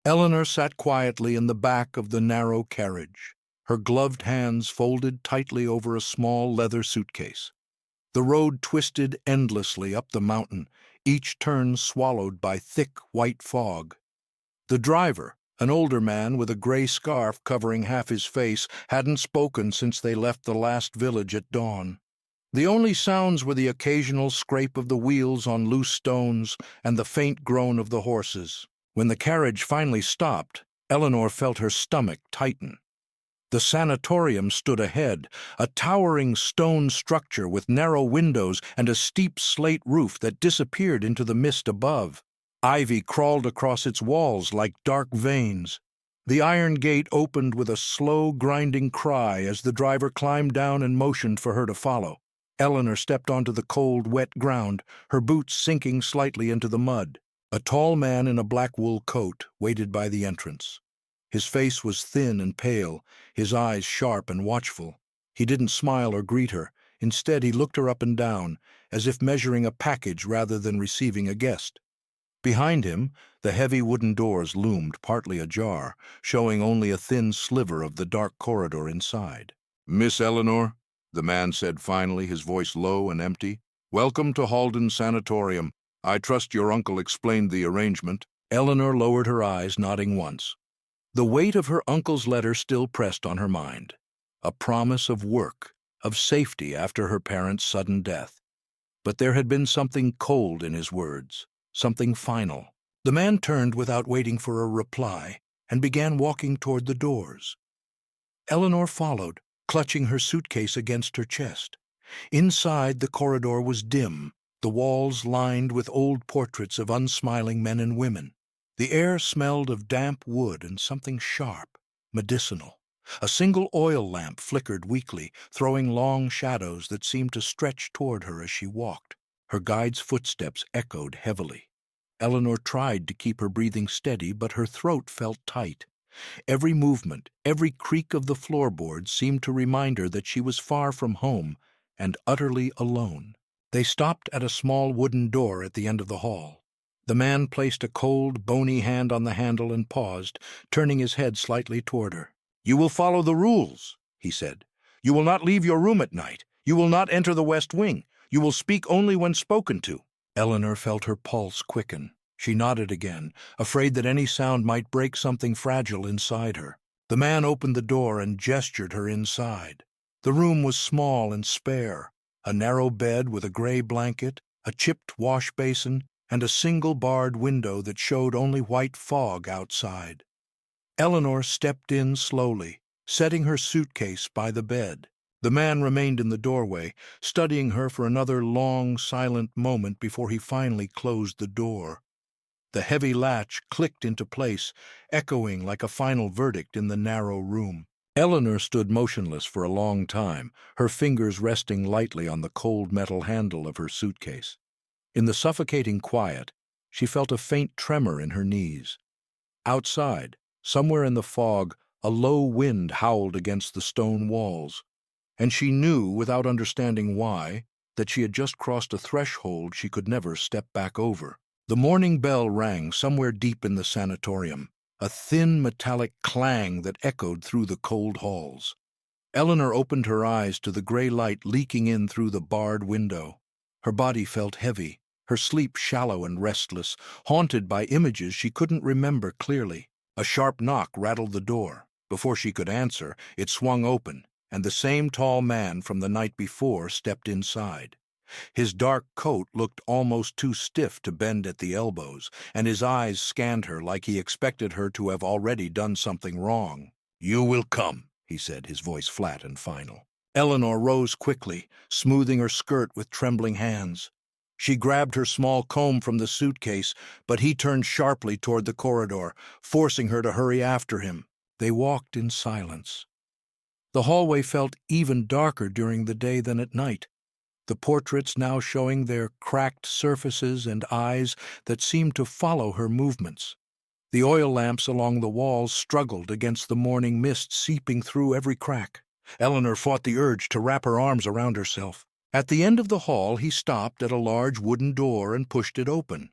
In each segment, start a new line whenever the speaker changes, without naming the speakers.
Eleanor sat quietly in the back of the narrow carriage, her gloved hands folded tightly over a small leather suitcase. The road twisted endlessly up the mountain, each turn swallowed by thick white fog. The driver, an older man with a gray scarf covering half his face, hadn't spoken since they left the last village at dawn. The only sounds were the occasional scrape of the wheels on loose stones and the faint groan of the horses. When the carriage finally stopped, Eleanor felt her stomach tighten. The sanatorium stood ahead, a towering stone structure with narrow windows and a steep slate roof that disappeared into the mist above. Ivy crawled across its walls like dark veins. The iron gate opened with a slow, grinding cry as the driver climbed down and motioned for her to follow. Eleanor stepped onto the cold, wet ground, her boots sinking slightly into the mud. A tall man in a black wool coat waited by the entrance. His face was thin and pale, his eyes sharp and watchful. He didn't smile or greet her. Instead, he looked her up and down, as if measuring a package rather than receiving a guest. Behind him, the heavy wooden doors loomed, partly ajar, showing only a thin sliver of the dark corridor inside. "Miss Eleanor," the man said finally, his voice low and empty, "welcome to Halden Sanatorium. I trust your uncle explained the arrangement." Eleanor lowered her eyes, nodding once. The weight of her uncle's letter still pressed on her mind. A promise of work, of safety after her parents' sudden death. But there had been something cold in his words, something final. The man turned without waiting for a reply and began walking toward the doors. Eleanor followed, clutching her suitcase against her chest. Inside, the corridor was dim, the walls lined with old portraits of unsmiling men and women. The air smelled of damp wood and something sharp, medicinal. A single oil lamp flickered weakly, throwing long shadows that seemed to stretch toward her as she walked. Her guide's footsteps echoed heavily. Eleanor tried to keep her breathing steady, but her throat felt tight. Every movement, every creak of the floorboards seemed to remind her that she was far from home and utterly alone. They stopped at a small wooden door at the end of the hall. The man placed a cold, bony hand on the handle and paused, turning his head slightly toward her. "You will follow the rules," he said. "You will not leave your room at night. You will not enter the West Wing. You will speak only when spoken to." Eleanor felt her pulse quicken. She nodded again, afraid that any sound might break something fragile inside her. The man opened the door and gestured her inside. The room was small and spare, a narrow bed with a gray blanket, a chipped wash basin, and a single barred window that showed only white fog outside. Eleanor stepped in slowly, setting her suitcase by the bed. The man remained in the doorway, studying her for another long, silent moment before he finally closed the door. The heavy latch clicked into place, echoing like a final verdict in the narrow room. Eleanor stood motionless for a long time, her fingers resting lightly on the cold metal handle of her suitcase. In the suffocating quiet, she felt a faint tremor in her knees. Outside, somewhere in the fog, a low wind howled against the stone walls, and she knew, without understanding why, that she had just crossed a threshold she could never step back over. The morning bell rang somewhere deep in the sanatorium, a thin metallic clang that echoed through the cold halls. Eleanor opened her eyes to the gray light leaking in through the barred window. Her body felt heavy, her sleep shallow and restless, haunted by images she couldn't remember clearly. A sharp knock rattled the door. Before she could answer, it swung open, and the same tall man from the night before stepped inside. His dark coat looked almost too stiff to bend at the elbows, and his eyes scanned her like he expected her to have already done something wrong. "You will come," he said, his voice flat and final. Eleanor rose quickly, smoothing her skirt with trembling hands. She grabbed her small comb from the suitcase, but he turned sharply toward the corridor, forcing her to hurry after him. They walked in silence. The hallway felt even darker during the day than at night, the portraits now showing their cracked surfaces and eyes that seemed to follow her movements. The oil lamps along the walls struggled against the morning mist seeping through every crack. Eleanor fought the urge to wrap her arms around herself. At the end of the hall, he stopped at a large wooden door and pushed it open.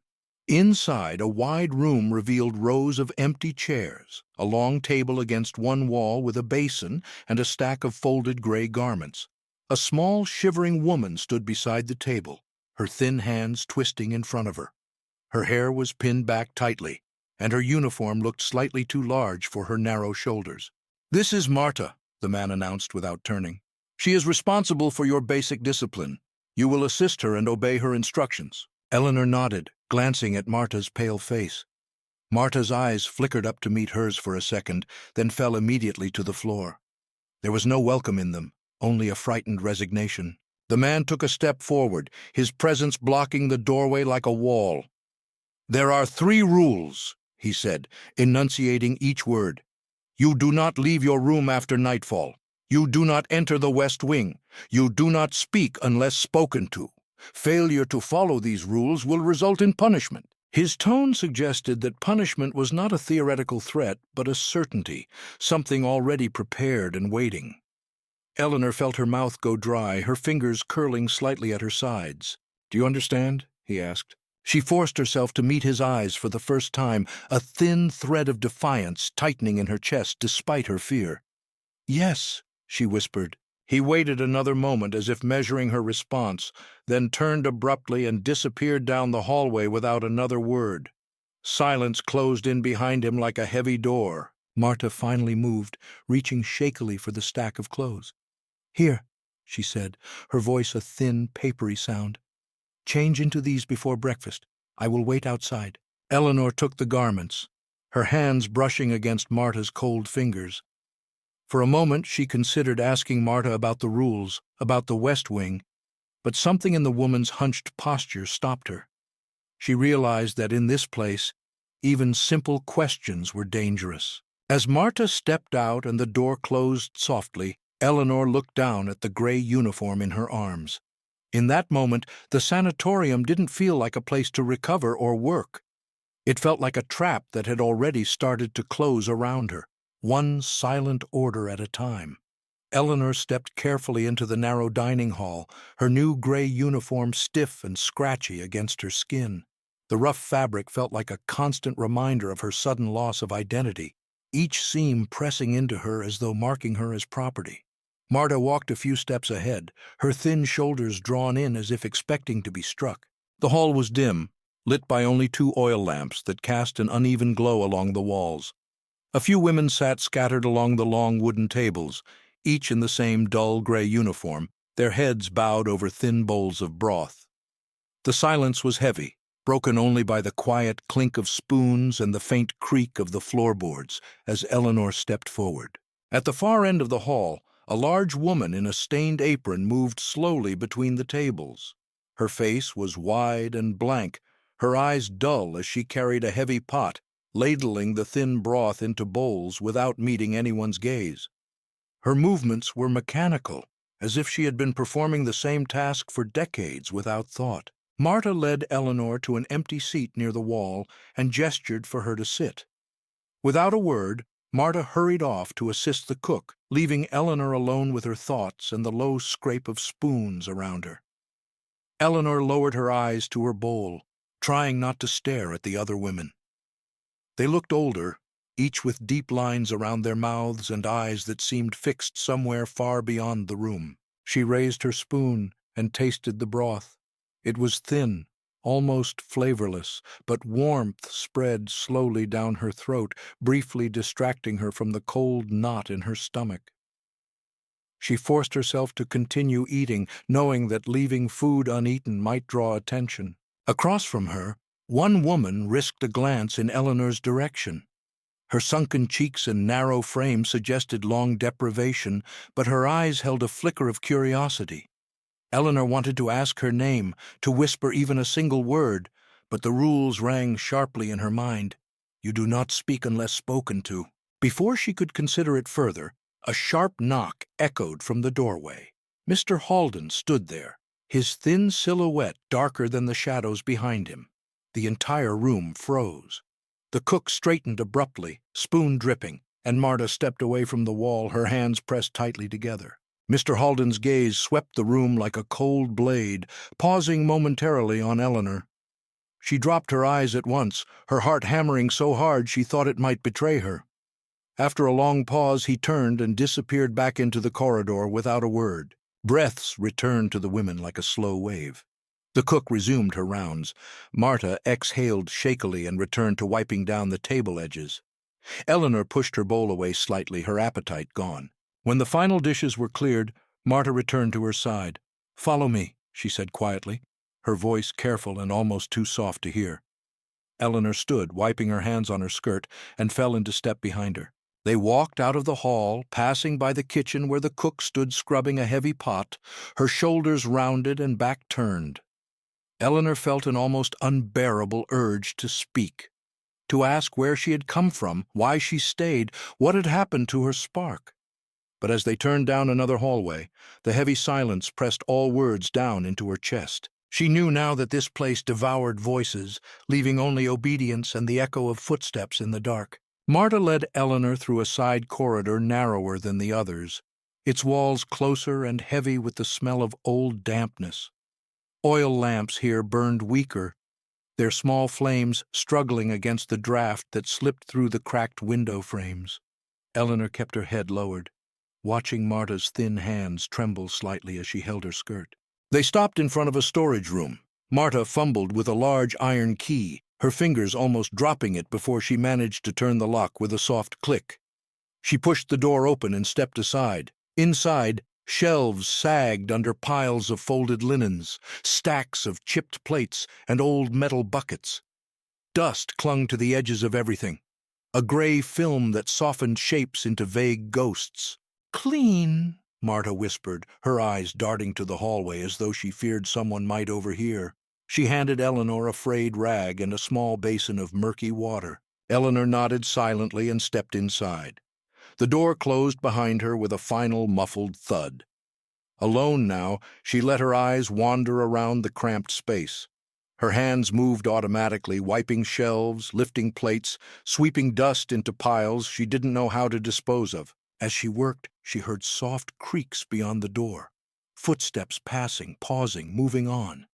Inside, a wide room revealed rows of empty chairs, a long table against one wall with a basin and a stack of folded gray garments. A small, shivering woman stood beside the table, her thin hands twisting in front of her. Her hair was pinned back tightly, and her uniform looked slightly too large for her narrow shoulders. "This is Marta," the man announced without turning. "She is responsible for your basic discipline. You will assist her and obey her instructions." Eleanor nodded, glancing at Marta's pale face. Marta's eyes flickered up to meet hers for a second, then fell immediately to the floor. There was no welcome in them, only a frightened resignation. The man took a step forward, his presence blocking the doorway like a wall. "There are 3 rules," he said, enunciating each word. "You do not leave your room after nightfall. You do not enter the West Wing. You do not speak unless spoken to. Failure to follow these rules will result in punishment." His tone suggested that punishment was not a theoretical threat, but a certainty, something already prepared and waiting. Eleanor felt her mouth go dry, her fingers curling slightly at her sides. "Do you understand?" he asked. She forced herself to meet his eyes for the first time, a thin thread of defiance tightening in her chest despite her fear. "Yes," she whispered. He waited another moment as if measuring her response, then turned abruptly and disappeared down the hallway without another word. Silence closed in behind him like a heavy door. Marta finally moved, reaching shakily for the stack of clothes. "Here," she said, her voice a thin, papery sound. "Change into these before breakfast. I will wait outside." Eleanor took the garments, her hands brushing against Marta's cold fingers. For a moment she considered asking Marta about the rules, about the West Wing, but something in the woman's hunched posture stopped her. She realized that in this place, even simple questions were dangerous. As Marta stepped out and the door closed softly, Eleanor looked down at the gray uniform in her arms. In that moment, the sanatorium didn't feel like a place to recover or work. It felt like a trap that had already started to close around her, one silent order at a time. Eleanor stepped carefully into the narrow dining hall, her new gray uniform stiff and scratchy against her skin. The rough fabric felt like a constant reminder of her sudden loss of identity, each seam pressing into her as though marking her as property. Marta walked a few steps ahead, her thin shoulders drawn in as if expecting to be struck. The hall was dim, lit by only 2 oil lamps that cast an uneven glow along the walls. A few women sat scattered along the long wooden tables, each in the same dull gray uniform, their heads bowed over thin bowls of broth. The silence was heavy, broken only by the quiet clink of spoons and the faint creak of the floorboards as Eleanor stepped forward. At the far end of the hall, a large woman in a stained apron moved slowly between the tables. Her face was wide and blank, her eyes dull as she carried a heavy pot, ladling the thin broth into bowls without meeting anyone's gaze. Her movements were mechanical, as if she had been performing the same task for decades without thought. Marta led Eleanor to an empty seat near the wall and gestured for her to sit. Without a word, Marta hurried off to assist the cook, leaving Eleanor alone with her thoughts and the low scrape of spoons around her. Eleanor lowered her eyes to her bowl, trying not to stare at the other women. They looked older, each with deep lines around their mouths and eyes that seemed fixed somewhere far beyond the room. She raised her spoon and tasted the broth. It was thin, almost flavorless, but warmth spread slowly down her throat, briefly distracting her from the cold knot in her stomach. She forced herself to continue eating, knowing that leaving food uneaten might draw attention. Across from her, one woman risked a glance in Eleanor's direction. Her sunken cheeks and narrow frame suggested long deprivation, but her eyes held a flicker of curiosity. Eleanor wanted to ask her name, to whisper even a single word, but the rules rang sharply in her mind. You do not speak unless spoken to. Before she could consider it further, a sharp knock echoed from the doorway. Mr. Halden stood there, his thin silhouette darker than the shadows behind him. The entire room froze. The cook straightened abruptly, spoon dripping, and Marta stepped away from the wall, her hands pressed tightly together. Mr. Halden's gaze swept the room like a cold blade, pausing momentarily on Eleanor. She dropped her eyes at once, her heart hammering so hard she thought it might betray her. After a long pause, he turned and disappeared back into the corridor without a word. Breaths returned to the women like a slow wave. The cook resumed her rounds. Marta exhaled shakily and returned to wiping down the table edges. Eleanor pushed her bowl away slightly, her appetite gone. When the final dishes were cleared, Marta returned to her side. "Follow me," she said quietly, her voice careful and almost too soft to hear. Eleanor stood, wiping her hands on her skirt, and fell into step behind her. They walked out of the hall, passing by the kitchen where the cook stood scrubbing a heavy pot, her shoulders rounded and back turned. Eleanor felt an almost unbearable urge to speak, to ask where she had come from, why she stayed, what had happened to her spark. But as they turned down another hallway, the heavy silence pressed all words down into her chest. She knew now that this place devoured voices, leaving only obedience and the echo of footsteps in the dark. Marta led Eleanor through a side corridor narrower than the others, its walls closer and heavy with the smell of old dampness. Oil lamps here burned weaker, their small flames struggling against the draft that slipped through the cracked window frames. Eleanor kept her head lowered, watching Marta's thin hands tremble slightly as she held her skirt. They stopped in front of a storage room. Marta fumbled with a large iron key, her fingers almost dropping it before she managed to turn the lock with a soft click. She pushed the door open and stepped aside. Inside, shelves sagged under piles of folded linens, stacks of chipped plates, and old metal buckets. Dust clung to the edges of everything, a gray film that softened shapes into vague ghosts. "Clean," Marta whispered, her eyes darting to the hallway as though she feared someone might overhear. She handed Eleanor a frayed rag and a small basin of murky water. Eleanor nodded silently and stepped inside. The door closed behind her with a final muffled thud. Alone now, she let her eyes wander around the cramped space. Her hands moved automatically, wiping shelves, lifting plates, sweeping dust into piles she didn't know how to dispose of. As she worked, she heard soft creaks beyond the door, footsteps passing, pausing, moving on.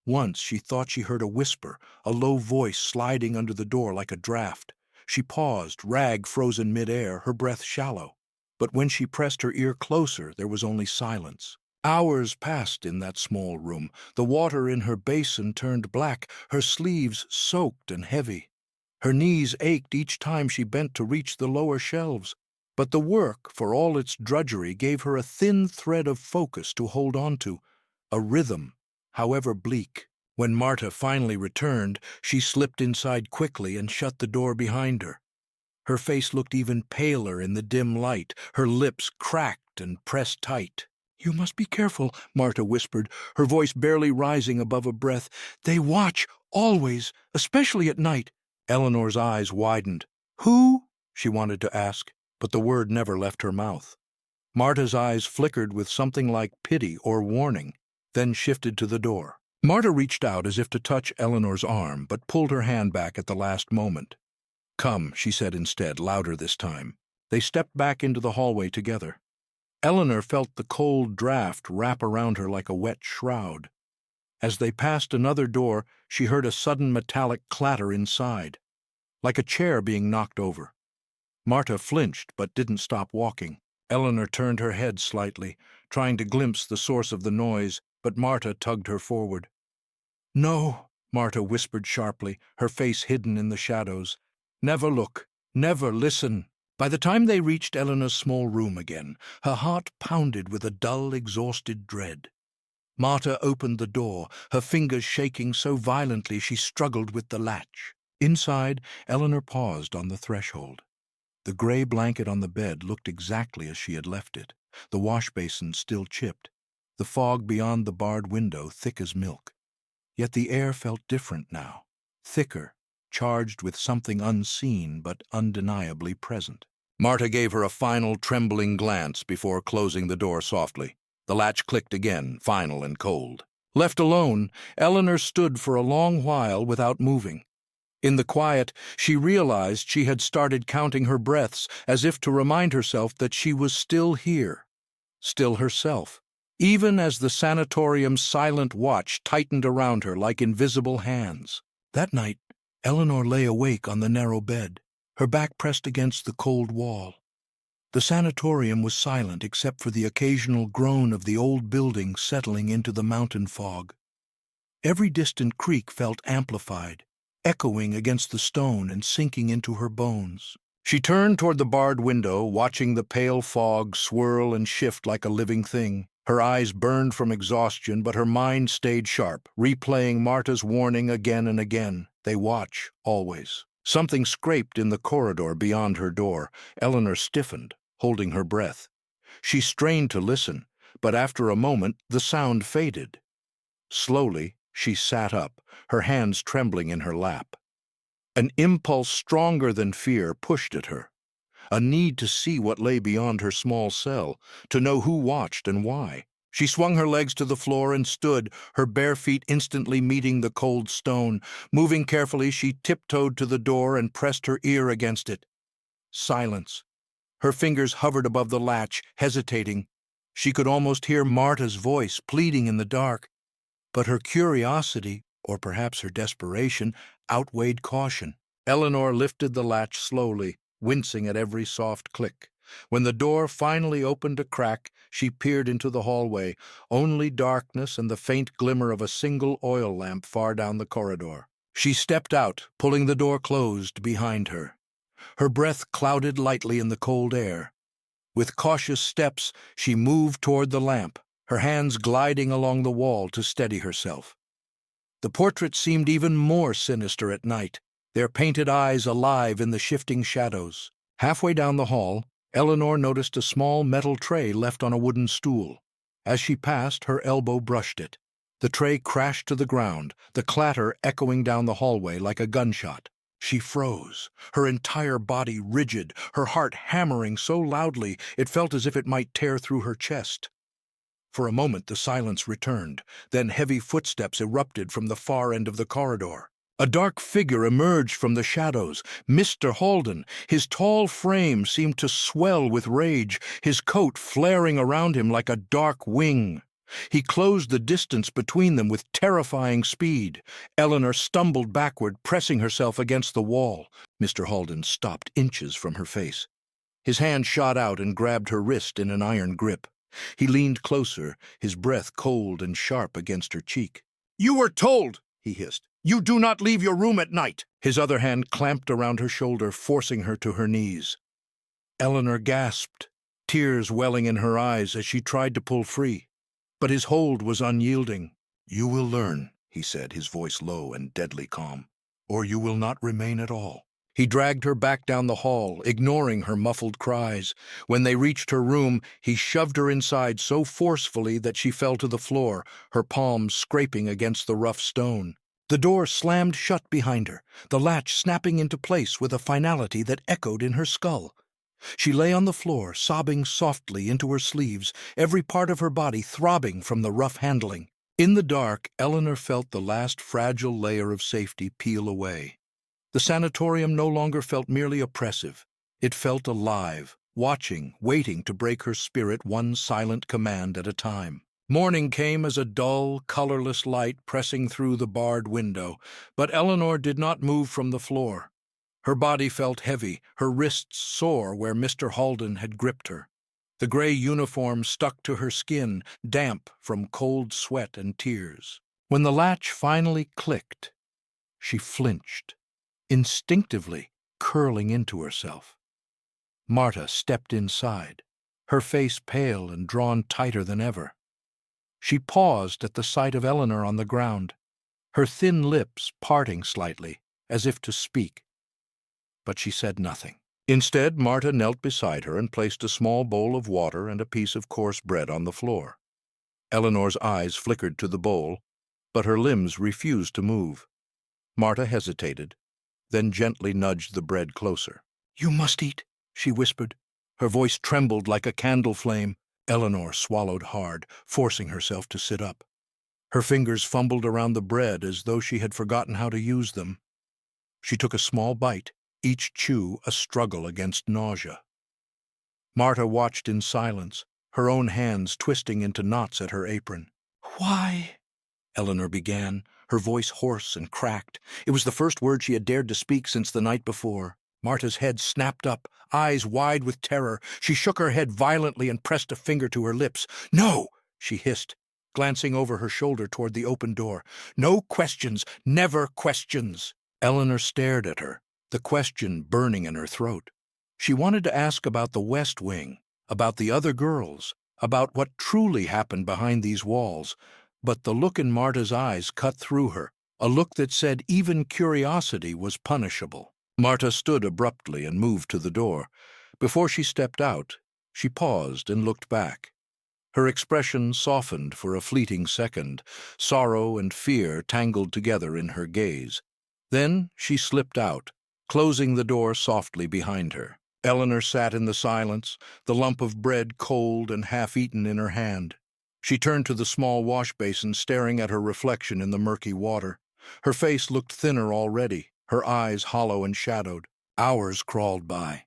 Once she thought she heard a whisper, a low voice sliding under the door like a draft. She paused, rag frozen midair, her breath shallow. But when she pressed her ear closer, there was only silence. Hours passed in that small room. The water in her basin turned black, her sleeves soaked and heavy. Her knees ached each time she bent to reach the lower shelves. But the work, for all its drudgery, gave her a thin thread of focus to hold on to, a rhythm, however bleak. When Marta finally returned, she slipped inside quickly and shut the door behind her. Her face looked even paler in the dim light, her lips cracked and pressed tight. "You must be careful," Marta whispered, her voice barely rising above a breath. "They watch, always, especially at night." Eleanor's eyes widened. "Who?" she wanted to ask, but the word never left her mouth. Marta's eyes flickered with something like pity or warning, then shifted to the door. Marta reached out as if to touch Eleanor's arm, but pulled her hand back at the last moment. "Come," she said instead, louder this time. They stepped back into the hallway together. Eleanor felt the cold draft wrap around her like a wet shroud. As they passed another door, she heard a sudden metallic clatter inside, like a chair being knocked over. Marta flinched but didn't stop walking. Eleanor turned her head slightly, trying to glimpse the source of the noise, but Marta tugged her forward. "No," Marta whispered sharply, her face hidden in the shadows. "Never look, never listen." By the time they reached Eleanor's small room again, her heart pounded with a dull, exhausted dread. Marta opened the door, her fingers shaking so violently she struggled with the latch. Inside, Eleanor paused on the threshold. The gray blanket on the bed looked exactly as she had left it, the wash basin still chipped, the fog beyond the barred window thick as milk. Yet the air felt different now, thicker, charged with something unseen but undeniably present. Marta gave her a final trembling glance before closing the door softly. The latch clicked again, final and cold. Left alone, Eleanor stood for a long while without moving. In the quiet, she realized she had started counting her breaths as if to remind herself that she was still here, still herself, even as the sanatorium's silent watch tightened around her like invisible hands. That night, Eleanor lay awake on the narrow bed, her back pressed against the cold wall. The sanatorium was silent except for the occasional groan of the old building settling into the mountain fog. Every distant creak felt amplified, echoing against the stone and sinking into her bones. She turned toward the barred window, watching the pale fog swirl and shift like a living thing. Her eyes burned from exhaustion, but her mind stayed sharp, replaying Marta's warning again and again. They watch, always. Something scraped in the corridor beyond her door. Eleanor stiffened, holding her breath. She strained to listen, but after a moment the sound faded. Slowly, she sat up, her hands trembling in her lap. An impulse stronger than fear pushed at her, a need to see what lay beyond her small cell, to know who watched and why. She swung her legs to the floor and stood, her bare feet instantly meeting the cold stone. Moving carefully, she tiptoed to the door and pressed her ear against it. Silence. Her fingers hovered above the latch, hesitating. She could almost hear Marta's voice pleading in the dark. But her curiosity, or perhaps her desperation, outweighed caution. Eleanor lifted the latch slowly, wincing at every soft click. When the door finally opened a crack, she peered into the hallway, only darkness and the faint glimmer of a single oil lamp far down the corridor. She stepped out, pulling the door closed behind her. Her breath clouded lightly in the cold air. With cautious steps, she moved toward the lamp, her hands gliding along the wall to steady herself. The portraits seemed even more sinister at night, their painted eyes alive in the shifting shadows. Halfway down the hall, Eleanor noticed a small metal tray left on a wooden stool. As she passed, her elbow brushed it. The tray crashed to the ground, the clatter echoing down the hallway like a gunshot. She froze, her entire body rigid, her heart hammering so loudly it felt as if it might tear through her chest. For a moment the silence returned, then heavy footsteps erupted from the far end of the corridor. A dark figure emerged from the shadows, Mr. Halden. His tall frame seemed to swell with rage, his coat flaring around him like a dark wing. He closed the distance between them with terrifying speed. Eleanor stumbled backward, pressing herself against the wall. Mr. Halden stopped inches from her face. His hand shot out and grabbed her wrist in an iron grip. He leaned closer, his breath cold and sharp against her cheek. "You were told," he hissed. "You do not leave your room at night." His other hand clamped around her shoulder, forcing her to her knees. Eleanor gasped, tears welling in her eyes as she tried to pull free. But his hold was unyielding. "You will learn," he said, his voice low and deadly calm, "or you will not remain at all." He dragged her back down the hall, ignoring her muffled cries. When they reached her room, he shoved her inside so forcefully that she fell to the floor, her palms scraping against the rough stone. The door slammed shut behind her, the latch snapping into place with a finality that echoed in her skull. She lay on the floor, sobbing softly into her sleeves, every part of her body throbbing from the rough handling. In the dark, Eleanor felt the last fragile layer of safety peel away. The sanatorium no longer felt merely oppressive. It felt alive, watching, waiting to break her spirit one silent command at a time. Morning came as a dull, colorless light pressing through the barred window, but Eleanor did not move from the floor. Her body felt heavy, her wrists sore where Mr. Halden had gripped her. The gray uniform stuck to her skin, damp from cold sweat and tears. When the latch finally clicked, she flinched, instinctively curling into herself. Marta stepped inside, her face pale and drawn tighter than ever. She paused at the sight of Eleanor on the ground, her thin lips parting slightly, as if to speak. But she said nothing. Instead, Marta knelt beside her and placed a small bowl of water and a piece of coarse bread on the floor. Eleanor's eyes flickered to the bowl, but her limbs refused to move. Marta hesitated, then gently nudged the bread closer. "You must eat," she whispered. Her voice trembled like a candle flame. Eleanor swallowed hard, forcing herself to sit up. Her fingers fumbled around the bread as though she had forgotten how to use them. She took a small bite, each chew a struggle against nausea. Marta watched in silence, her own hands twisting into knots at her apron. "Why?" Eleanor began, her voice hoarse and cracked. It was the first word she had dared to speak since the night before. Marta's head snapped up, eyes wide with terror. She shook her head violently and pressed a finger to her lips. "No!" she hissed, glancing over her shoulder toward the open door. "No questions, never questions." Eleanor stared at her, the question burning in her throat. She wanted to ask about the West Wing, about the other girls, about what truly happened behind these walls, but the look in Marta's eyes cut through her, a look that said even curiosity was punishable. Marta stood abruptly and moved to the door. Before she stepped out, she paused and looked back. Her expression softened for a fleeting second, sorrow and fear tangled together in her gaze. Then she slipped out, closing the door softly behind her. Eleanor sat in the silence, the lump of bread cold and half-eaten in her hand. She turned to the small wash basin, staring at her reflection in the murky water. Her face looked thinner already, her eyes hollow and shadowed. Hours crawled by.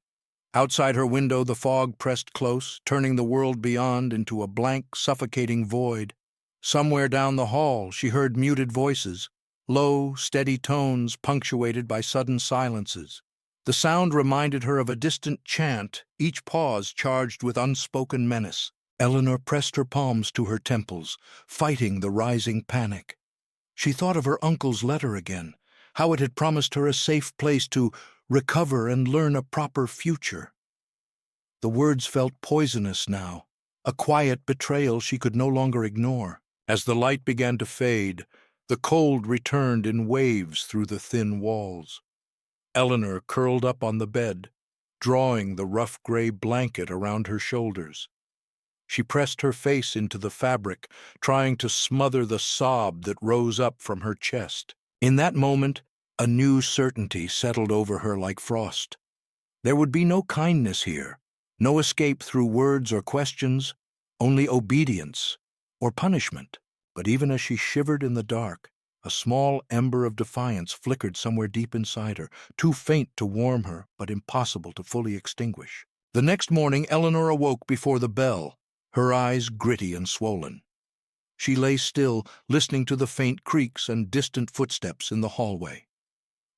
Outside her window, the fog pressed close, turning the world beyond into a blank, suffocating void. Somewhere down the hall, she heard muted voices, low, steady tones punctuated by sudden silences. The sound reminded her of a distant chant, each pause charged with unspoken menace. Eleanor pressed her palms to her temples, fighting the rising panic. She thought of her uncle's letter again, how it had promised her a safe place to recover and learn a proper future. The words felt poisonous now, a quiet betrayal she could no longer ignore. As the light began to fade, the cold returned in waves through the thin walls. Eleanor curled up on the bed, drawing the rough gray blanket around her shoulders. She pressed her face into the fabric, trying to smother the sob that rose up from her chest. In that moment, a new certainty settled over her like frost. There would be no kindness here, no escape through words or questions, only obedience or punishment. But even as she shivered in the dark, a small ember of defiance flickered somewhere deep inside her, too faint to warm her, but impossible to fully extinguish. The next morning, Eleanor awoke before the bell, her eyes gritty and swollen. She lay still, listening to the faint creaks and distant footsteps in the hallway.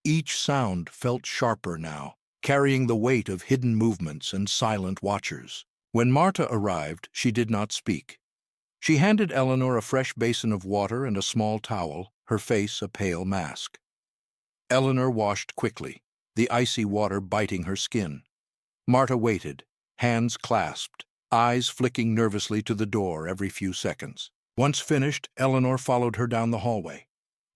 Each sound felt sharper now, carrying the weight of hidden movements and silent watchers. When Marta arrived, she did not speak. She handed Eleanor a fresh basin of water and a small towel, her face a pale mask. Eleanor washed quickly, the icy water biting her skin. Marta waited, hands clasped, eyes flicking nervously to the door every few seconds. Once finished, Eleanor followed her down the hallway.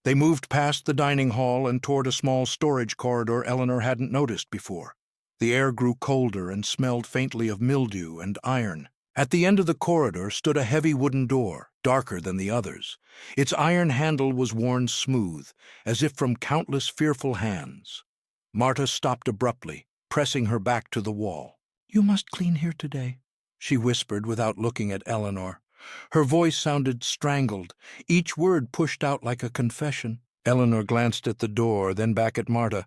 They moved past the dining hall and toward a small storage corridor Eleanor hadn't noticed before. The air grew colder and smelled faintly of mildew and iron. At the end of the corridor stood a heavy wooden door, darker than the others. Its iron handle was worn smooth, as if from countless fearful hands. Marta stopped abruptly, pressing her back to the wall. "You must clean here today," she whispered without looking at Eleanor. Her voice sounded strangled, each word pushed out like a confession. Eleanor glanced at the door, then back at Marta.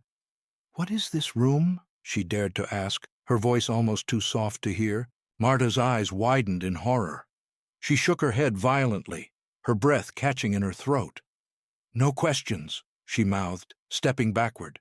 "What is this room?" she dared to ask, her voice almost too soft to hear. Marta's eyes widened in horror. She shook her head violently, her breath catching in her throat. "No questions," she mouthed, stepping backward.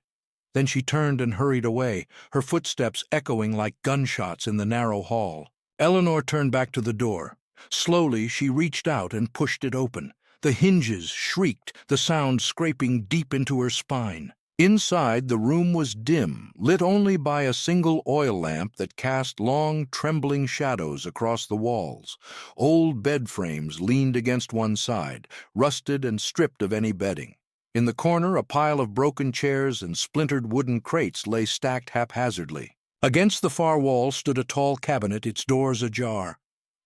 Then she turned and hurried away, her footsteps echoing like gunshots in the narrow hall. Eleanor turned back to the door. Slowly, she reached out and pushed it open. The hinges shrieked, the sound scraping deep into her spine. Inside, the room was dim, lit only by a single oil lamp that cast long, trembling shadows across the walls. Old bed frames leaned against one side, rusted and stripped of any bedding. In the corner, a pile of broken chairs and splintered wooden crates lay stacked haphazardly. Against the far wall stood a tall cabinet, its doors ajar.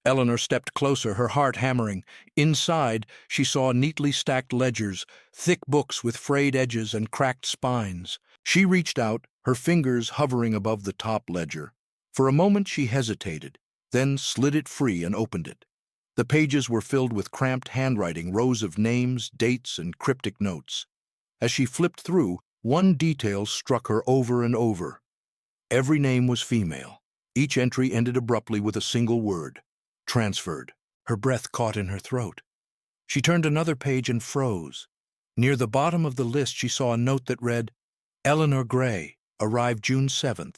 Eleanor stepped closer, her heart hammering. Inside, she saw neatly stacked ledgers, thick books with frayed edges and cracked spines. She reached out, her fingers hovering above the top ledger. For a moment she hesitated, then slid it free and opened it. The pages were filled with cramped handwriting, rows of names, dates, and cryptic notes. As she flipped through, one detail struck her over and over. Every name was female. Each entry ended abruptly with a single word. Transferred. Her breath caught in her throat. She turned another page and froze. Near the bottom of the list she saw a note that read, Eleanor Gray, arrived June 7th.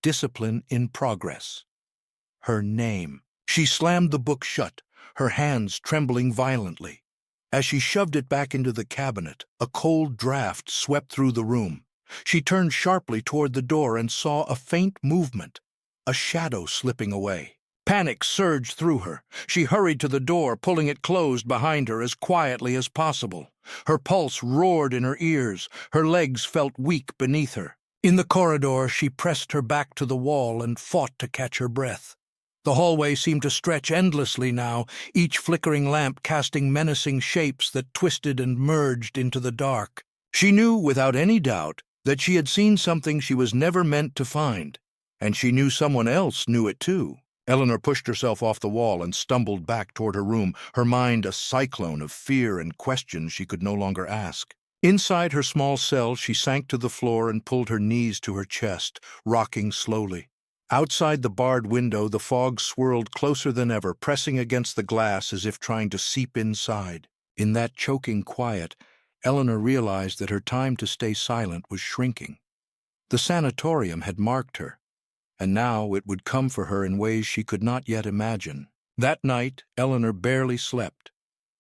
Discipline in progress. Her name. She slammed the book shut, her hands trembling violently. As she shoved it back into the cabinet, a cold draft swept through the room. She turned sharply toward the door and saw a faint movement, a shadow slipping away. Panic surged through her. She hurried to the door, pulling it closed behind her as quietly as possible. Her pulse roared in her ears. Her legs felt weak beneath her. In the corridor, she pressed her back to the wall and fought to catch her breath. The hallway seemed to stretch endlessly now, each flickering lamp casting menacing shapes that twisted and merged into the dark. She knew without any doubt that she had seen something she was never meant to find, and she knew someone else knew it too. Eleanor pushed herself off the wall and stumbled back toward her room, her mind a cyclone of fear and questions she could no longer ask. Inside her small cell, she sank to the floor and pulled her knees to her chest, rocking slowly. Outside the barred window, the fog swirled closer than ever, pressing against the glass as if trying to seep inside. In that choking quiet, Eleanor realized that her time to stay silent was shrinking. The sanatorium had marked her, and now it would come for her in ways she could not yet imagine. That night, Eleanor barely slept.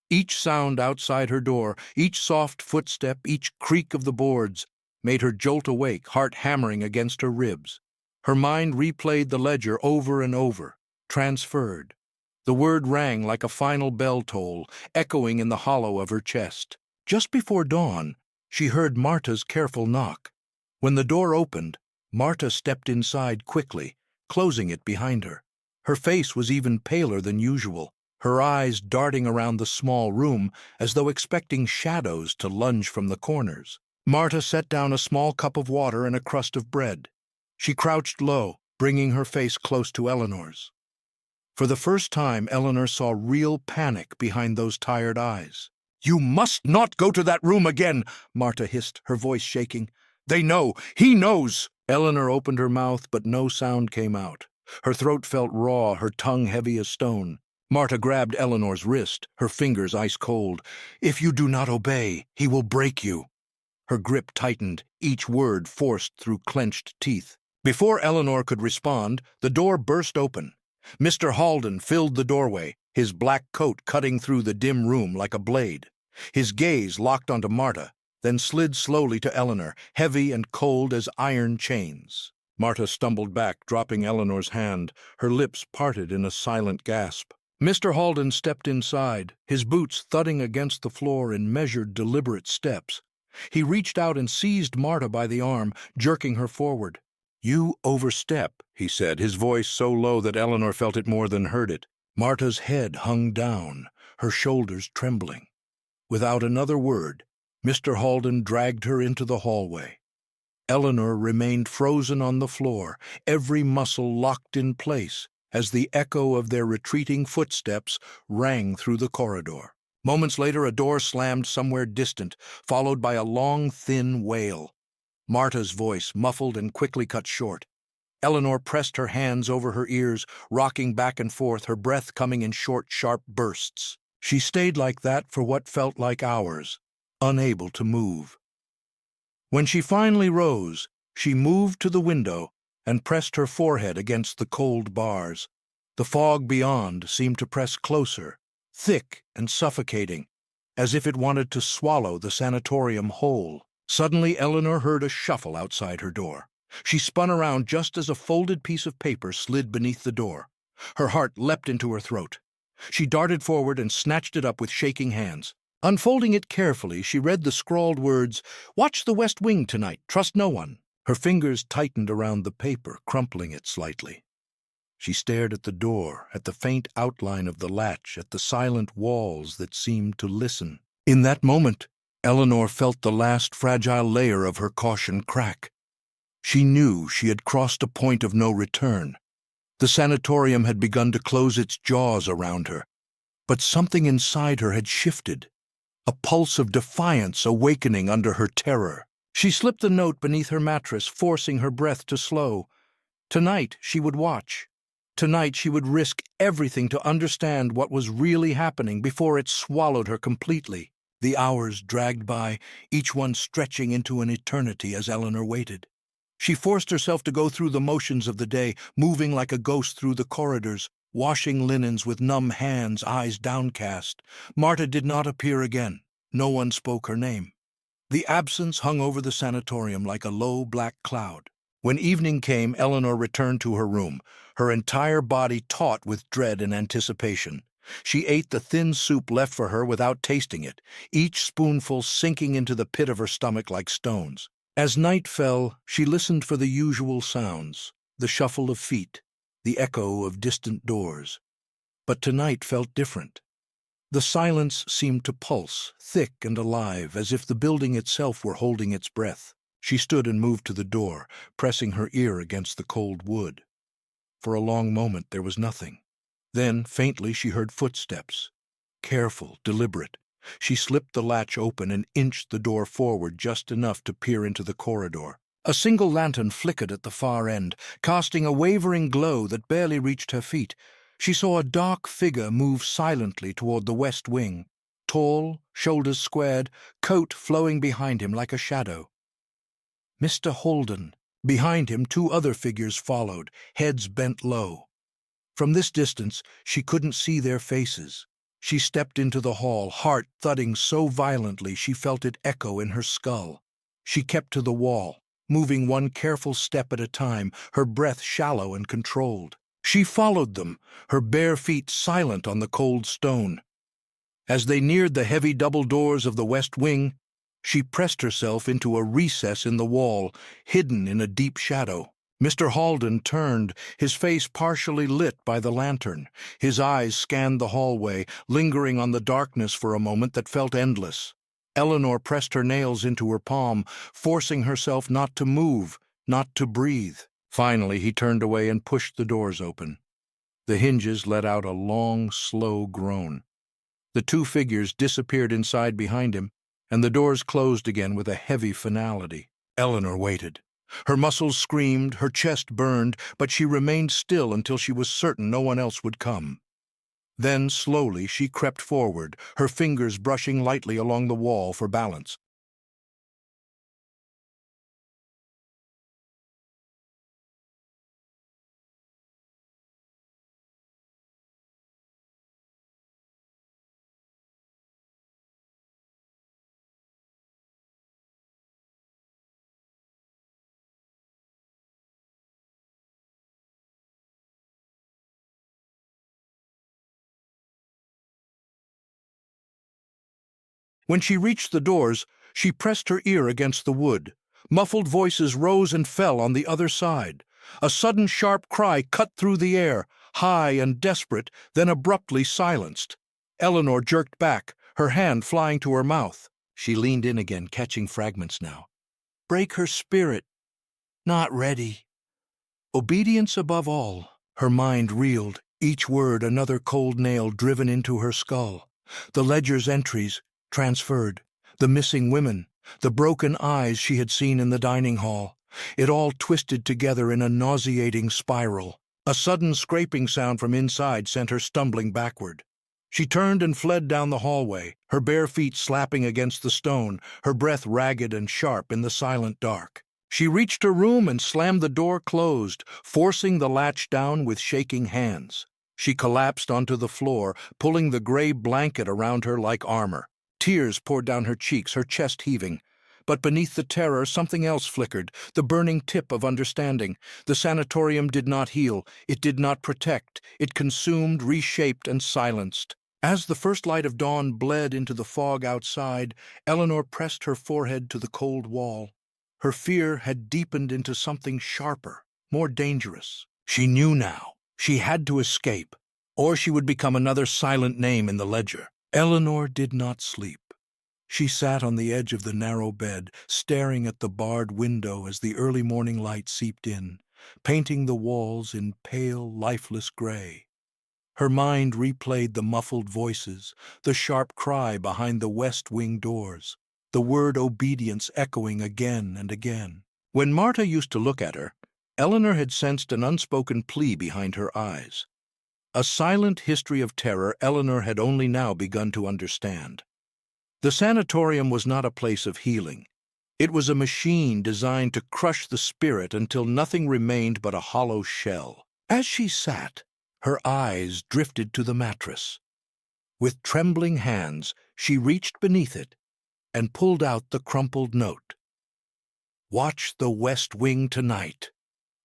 Each sound outside her door, each soft footstep, each creak of the boards, made her jolt awake, heart hammering against her ribs. Her mind replayed the ledger over and over, transferred. The word rang like a final bell toll, echoing in the hollow of her chest. Just before dawn, she heard Marta's careful knock. When the door opened, Marta stepped inside quickly, closing it behind her. Her face was even paler than usual, her eyes darting around the small room as though expecting shadows to lunge from the corners. Marta set down a small cup of water and a crust of bread. She crouched low, bringing her face close to Eleanor's. For the first time, Eleanor saw real panic behind those tired eyes. "You must not go to that room again," Marta hissed, her voice shaking. "They know. He knows." Eleanor opened her mouth, but no sound came out. Her throat felt raw, her tongue heavy as stone. Marta grabbed Eleanor's wrist, her fingers ice cold. "If you do not obey, he will break you." Her grip tightened, each word forced through clenched teeth. Before Eleanor could respond, the door burst open. Mr. Halden filled the doorway, his black coat cutting through the dim room like a blade. His gaze locked onto Marta, then slid slowly to Eleanor, heavy and cold as iron chains. Marta stumbled back, dropping Eleanor's hand, her lips parted in a silent gasp. Mr. Halden stepped inside, his boots thudding against the floor in measured, deliberate steps. He reached out and seized Marta by the arm, jerking her forward. "You overstep," he said, his voice so low that Eleanor felt it more than heard it. Marta's head hung down, her shoulders trembling. Without another word, Mr. Halden dragged her into the hallway. Eleanor remained frozen on the floor, every muscle locked in place, as the echo of their retreating footsteps rang through the corridor. Moments later, a door slammed somewhere distant, followed by a long, thin wail. Marta's voice, muffled and quickly cut short. Eleanor pressed her hands over her ears, rocking back and forth, her breath coming in short, sharp bursts. She stayed like that for what felt like hours, unable to move. When she finally rose, she moved to the window and pressed her forehead against the cold bars. The fog beyond seemed to press closer, thick and suffocating, as if it wanted to swallow the sanatorium whole. Suddenly, Eleanor heard a shuffle outside her door. She spun around just as a folded piece of paper slid beneath the door. Her heart leapt into her throat. She darted forward and snatched it up with shaking hands. Unfolding it carefully, she read the scrawled words, "Watch the West Wing tonight, trust no one." Her fingers tightened around the paper, crumpling it slightly. She stared at the door, at the faint outline of the latch, at the silent walls that seemed to listen. In that moment, Eleanor felt the last fragile layer of her caution crack. She knew she had crossed a point of no return. The sanatorium had begun to close its jaws around her, but something inside her had shifted, a pulse of defiance awakening under her terror. She slipped the note beneath her mattress, forcing her breath to slow. Tonight she would watch. Tonight she would risk everything to understand what was really happening before it swallowed her completely. The hours dragged by, each one stretching into an eternity as Eleanor waited. She forced herself to go through the motions of the day, moving like a ghost through the corridors, washing linens with numb hands, eyes downcast. Marta did not appear again. No one spoke her name. The absence hung over the sanatorium like a low black cloud. When evening came, Eleanor returned to her room, her entire body taut with dread and anticipation. She ate the thin soup left for her without tasting it, each spoonful sinking into the pit of her stomach like stones. As night fell, she listened for the usual sounds, the shuffle of feet, the echo of distant doors. But tonight felt different. The silence seemed to pulse, thick and alive, as if the building itself were holding its breath. She stood and moved to the door, pressing her ear against the cold wood. For a long moment there was nothing. Then, faintly, she heard footsteps. Careful, deliberate. She slipped the latch open and inched the door forward just enough to peer into the corridor. A single lantern flickered at the far end, casting a wavering glow that barely reached her feet. She saw a dark figure move silently toward the west wing, tall, shoulders squared, coat flowing behind him like a shadow. Mr. Holden. Behind him, two other figures followed, heads bent low. From this distance, she couldn't see their faces. She stepped into the hall, heart thudding so violently she felt it echo in her skull. She kept to the wall, moving one careful step at a time, her breath shallow and controlled. She followed them, her bare feet silent on the cold stone. As they neared the heavy double doors of the west wing, she pressed herself into a recess in the wall, hidden in a deep shadow. Mr. Holden turned, his face partially lit by the lantern. His eyes scanned the hallway, lingering on the darkness for a moment that felt endless. Eleanor pressed her nails into her palm, forcing herself not to move, not to breathe. Finally, he turned away and pushed the doors open. The hinges let out a long, slow groan. The two figures disappeared inside behind him, and the doors closed again with a heavy finality. Eleanor waited. Her muscles screamed, her chest burned, but she remained still until she was certain no one else would come. Then, slowly, she crept forward, her fingers brushing lightly along the wall for balance. When she reached the doors, she pressed her ear against the wood. Muffled voices rose and fell on the other side. A sudden sharp cry cut through the air, high and desperate, then abruptly silenced. Eleanor jerked back, her hand flying to her mouth. She leaned in again, catching fragments now. Break her spirit. Not ready. Obedience above all. Her mind reeled, each word another cold nail driven into her skull. The ledger's entries, transferred. The missing women, the broken eyes she had seen in the dining hall. It all twisted together in a nauseating spiral. A sudden scraping sound from inside sent her stumbling backward. She turned and fled down the hallway, her bare feet slapping against the stone, her breath ragged and sharp in the silent dark. She reached her room and slammed the door closed, forcing the latch down with shaking hands. She collapsed onto the floor, pulling the gray blanket around her like armor. Tears poured down her cheeks, her chest heaving. But beneath the terror, something else flickered, the burning tip of understanding. The sanatorium did not heal, it did not protect, it consumed, reshaped, and silenced. As the first light of dawn bled into the fog outside, Eleanor pressed her forehead to the cold wall. Her fear had deepened into something sharper, more dangerous. She knew now. She had to escape, or she would become another silent name in the ledger. Eleanor did not sleep. She sat on the edge of the narrow bed, staring at the barred window as the early morning light seeped in, painting the walls in pale, lifeless gray. Her mind replayed the muffled voices, the sharp cry behind the west wing doors, the word obedience echoing again and again. When Marta used to look at her, Eleanor had sensed an unspoken plea behind her eyes. A silent history of terror Eleanor had only now begun to understand. The sanatorium was not a place of healing. It was a machine designed to crush the spirit until nothing remained but a hollow shell. As she sat, her eyes drifted to the mattress. With trembling hands, she reached beneath it and pulled out the crumpled note. "Watch the West Wing tonight.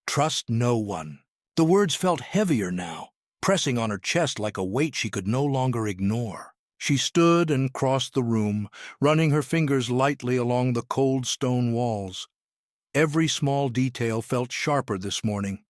Trust no one." The words felt heavier now, pressing on her chest like a weight she could no longer ignore. She stood and crossed the room, running her fingers lightly along the cold stone walls. Every small detail felt sharper this morning.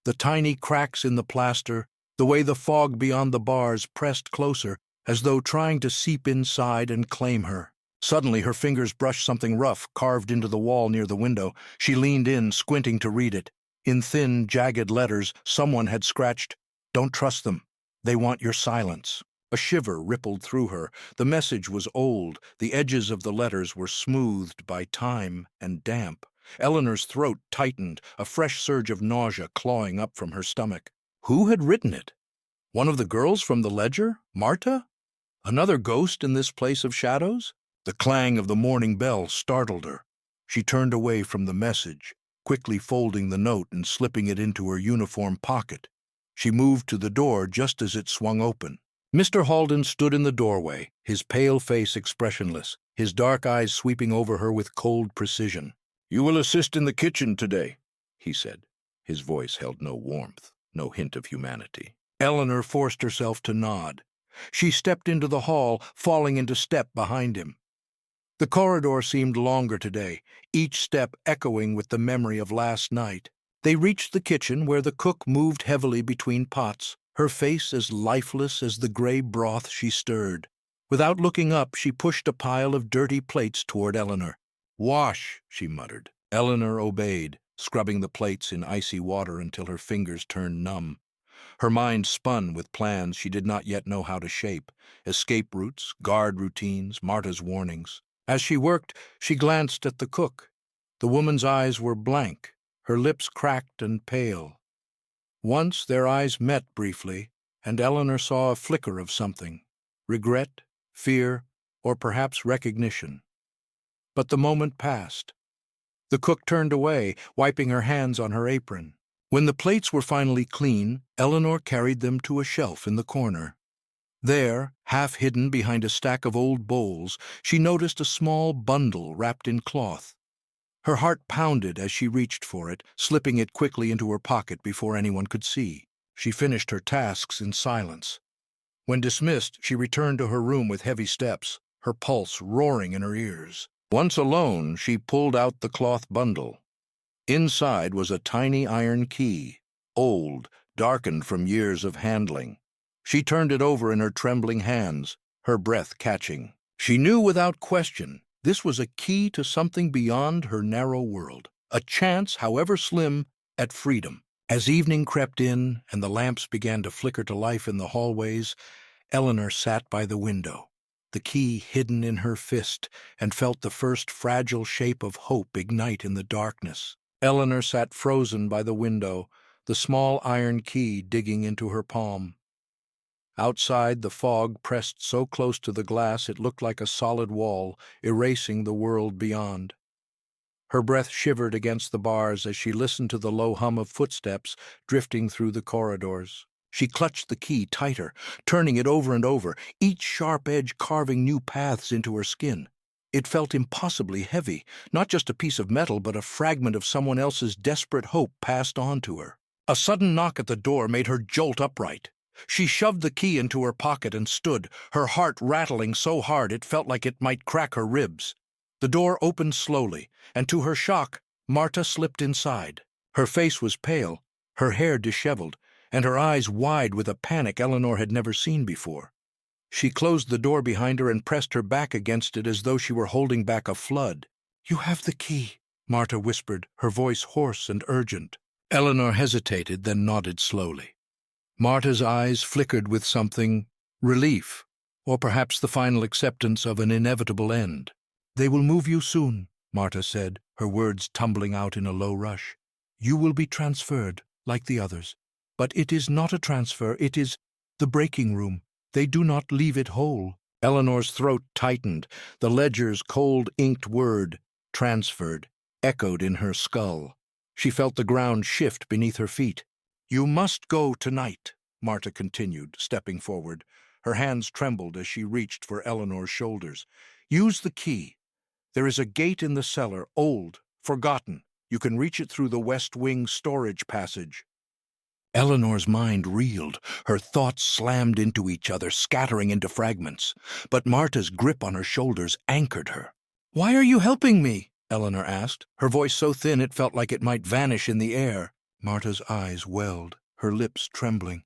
The tiny cracks in the plaster, the way the fog beyond the bars pressed closer, as though trying to seep inside and claim her. Suddenly her fingers brushed something rough carved into the wall near the window. She leaned in, squinting to read it. In thin, jagged letters, someone had scratched, "Don't trust them. They want your silence." A shiver rippled through her. The message was old. The edges of the letters were smoothed by time and damp. Eleanor's throat tightened, a fresh surge of nausea clawing up from her stomach. Who had written it? One of the girls from the ledger? Marta? Another ghost in this place of shadows? The clang of the morning bell startled her. She turned away from the message, quickly folding the note and slipping it into her uniform pocket. She moved to the door just as it swung open. Mr. Halden stood in the doorway, his pale face expressionless, his dark eyes sweeping over her with cold precision. "You will assist in the kitchen today," he said. His voice held no warmth, no hint of humanity. Eleanor forced herself to nod. She stepped into the hall, falling into step behind him. The corridor seemed longer today, each step echoing with the memory of last night. They reached the kitchen, where the cook moved heavily between pots, her face as lifeless as the gray broth she stirred. Without looking up, she pushed a pile of dirty plates toward Eleanor. "Wash," she muttered. Eleanor obeyed, scrubbing the plates in icy water until her fingers turned numb. Her mind spun with plans she did not yet know how to shape, escape routes, guard routines, Marta's warnings. As she worked, she glanced at the cook. The woman's eyes were blank, her lips cracked and pale. Once their eyes met briefly, and Eleanor saw a flicker of something: regret, fear, or perhaps recognition. But the moment passed. The cook turned away, wiping her hands on her apron. When the plates were finally clean, Eleanor carried them to a shelf in the corner. There, half hidden behind a stack of old bowls, she noticed a small bundle wrapped in cloth. Her heart pounded as she reached for it, slipping it quickly into her pocket before anyone could see. She finished her tasks in silence. When dismissed, she returned to her room with heavy steps, her pulse roaring in her ears. Once alone, she pulled out the cloth bundle. Inside was a tiny iron key, old, darkened from years of handling. She turned it over in her trembling hands, her breath catching. She knew without question this was a key to something beyond her narrow world, a chance, however slim, at freedom. As evening crept in and the lamps began to flicker to life in the hallways, Eleanor sat by the window, the key hidden in her fist, and felt the first fragile shape of hope ignite in the darkness. Eleanor sat frozen by the window, the small iron key digging into her palm. Outside, the fog pressed so close to the glass it looked like a solid wall, erasing the world beyond. Her breath shivered against the bars as she listened to the low hum of footsteps drifting through the corridors. She clutched the key tighter, turning it over and over, each sharp edge carving new paths into her skin. It felt impossibly heavy, not just a piece of metal, but a fragment of someone else's desperate hope passed on to her. A sudden knock at the door made her jolt upright. She shoved the key into her pocket and stood, her heart rattling so hard it felt like it might crack her ribs. The door opened slowly, and to her shock, Marta slipped inside. Her face was pale, her hair disheveled, and her eyes wide with a panic Eleanor had never seen before. She closed the door behind her and pressed her back against it as though she were holding back a flood. "You have the key," Marta whispered, her voice hoarse and urgent. Eleanor hesitated, then nodded slowly. Marta's eyes flickered with something: relief, or perhaps the final acceptance of an inevitable end. "They will move you soon," Marta said, her words tumbling out in a low rush. You will be transferred, like the others. But it is not a transfer, it is the breaking room. They do not leave it whole. Eleanor's throat tightened. The ledger's cold inked word, transferred, echoed in her skull. She felt the ground shift beneath her feet. You must go tonight, Marta continued, stepping forward. Her hands trembled as she reached for Eleanor's shoulders. Use the key. There is a gate in the cellar, old, forgotten. You can reach it through the West Wing storage passage. Eleanor's mind reeled. Her thoughts slammed into each other, scattering into fragments. But Marta's grip on her shoulders anchored her. "Why are you helping me?" Eleanor asked, her voice so thin it felt like it might vanish in the air. Marta's eyes welled, her lips trembling.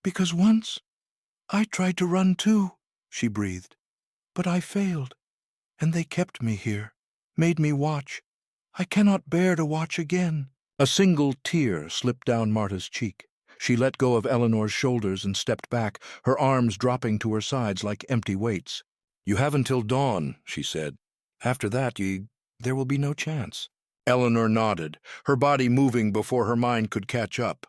"Because once I tried to run too," she breathed. "But I failed, and they kept me here, made me watch. I cannot bear to watch again." A single tear slipped down Marta's cheek. She let go of Eleanor's shoulders and stepped back, her arms dropping to her sides like empty weights. "You have until dawn," she said. "After that, there will be no chance." Eleanor nodded, her body moving before her mind could catch up.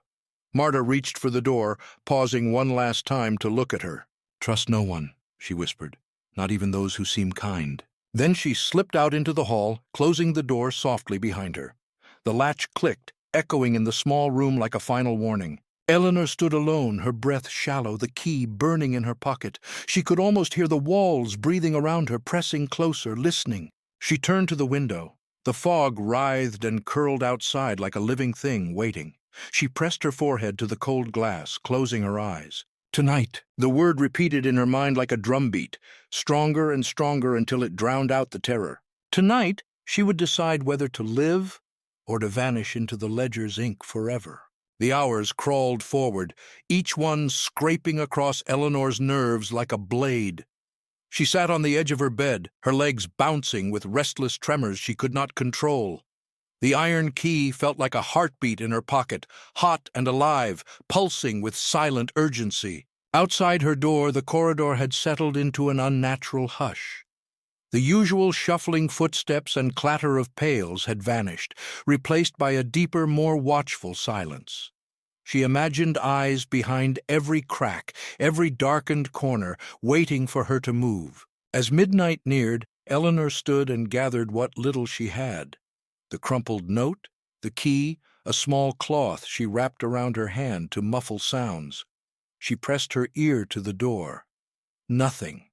Marta reached for the door, pausing one last time to look at her. "Trust no one," she whispered, "not even those who seem kind." Then she slipped out into the hall, closing the door softly behind her. The latch clicked, echoing in the small room like a final warning. Eleanor stood alone, her breath shallow, the key burning in her pocket. She could almost hear the walls breathing around her, pressing closer, listening. She turned to the window. The fog writhed and curled outside like a living thing, waiting. She pressed her forehead to the cold glass, closing her eyes. "Tonight," the word repeated in her mind like a drumbeat, stronger and stronger until it drowned out the terror. Tonight, she would decide whether to live or to vanish into the ledger's ink forever. The hours crawled forward, each one scraping across Eleanor's nerves like a blade. She sat on the edge of her bed, her legs bouncing with restless tremors she could not control. The iron key felt like a heartbeat in her pocket, hot and alive, pulsing with silent urgency. Outside her door, the corridor had settled into an unnatural hush. The usual shuffling footsteps and clatter of pails had vanished, replaced by a deeper, more watchful silence. She imagined eyes behind every crack, every darkened corner, waiting for her to move. As midnight neared, Eleanor stood and gathered what little she had. The crumpled note, the key, a small cloth she wrapped around her hand to muffle sounds. She pressed her ear to the door. Nothing.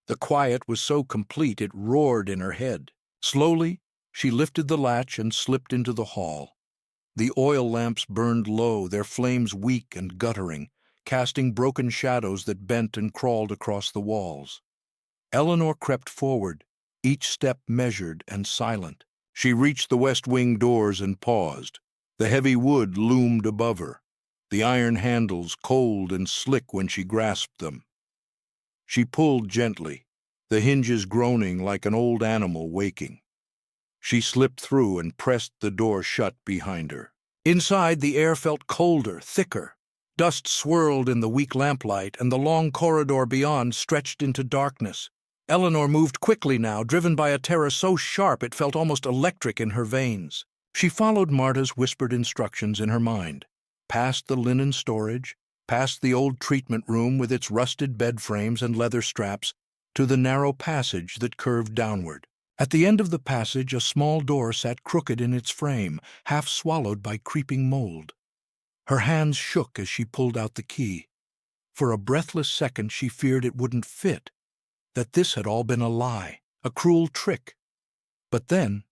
The quiet was so complete it roared in her head. Slowly, she lifted the latch and slipped into the hall. The oil lamps burned low, their flames weak and guttering, casting broken shadows that bent and crawled across the walls. Eleanor crept forward, each step measured and silent. She reached the West Wing doors and paused. The heavy wood loomed above her, the iron handles cold and slick when she grasped them. She pulled gently, the hinges groaning like an old animal waking. She slipped through and pressed the door shut behind her. Inside, the air felt colder, thicker. Dust swirled in the weak lamplight, and the long corridor beyond stretched into darkness. Eleanor moved quickly now, driven by a terror so sharp it felt almost electric in her veins. She followed Marta's whispered instructions in her mind, past the linen storage, past the old treatment room with its rusted bed frames and leather straps, to the narrow passage that curved downward. At the end of the passage, a small door sat crooked in its frame, half swallowed by creeping mold. Her hands shook as she pulled out the key. For a breathless second she feared it wouldn't fit, that this had all been a lie, a cruel trick. But then,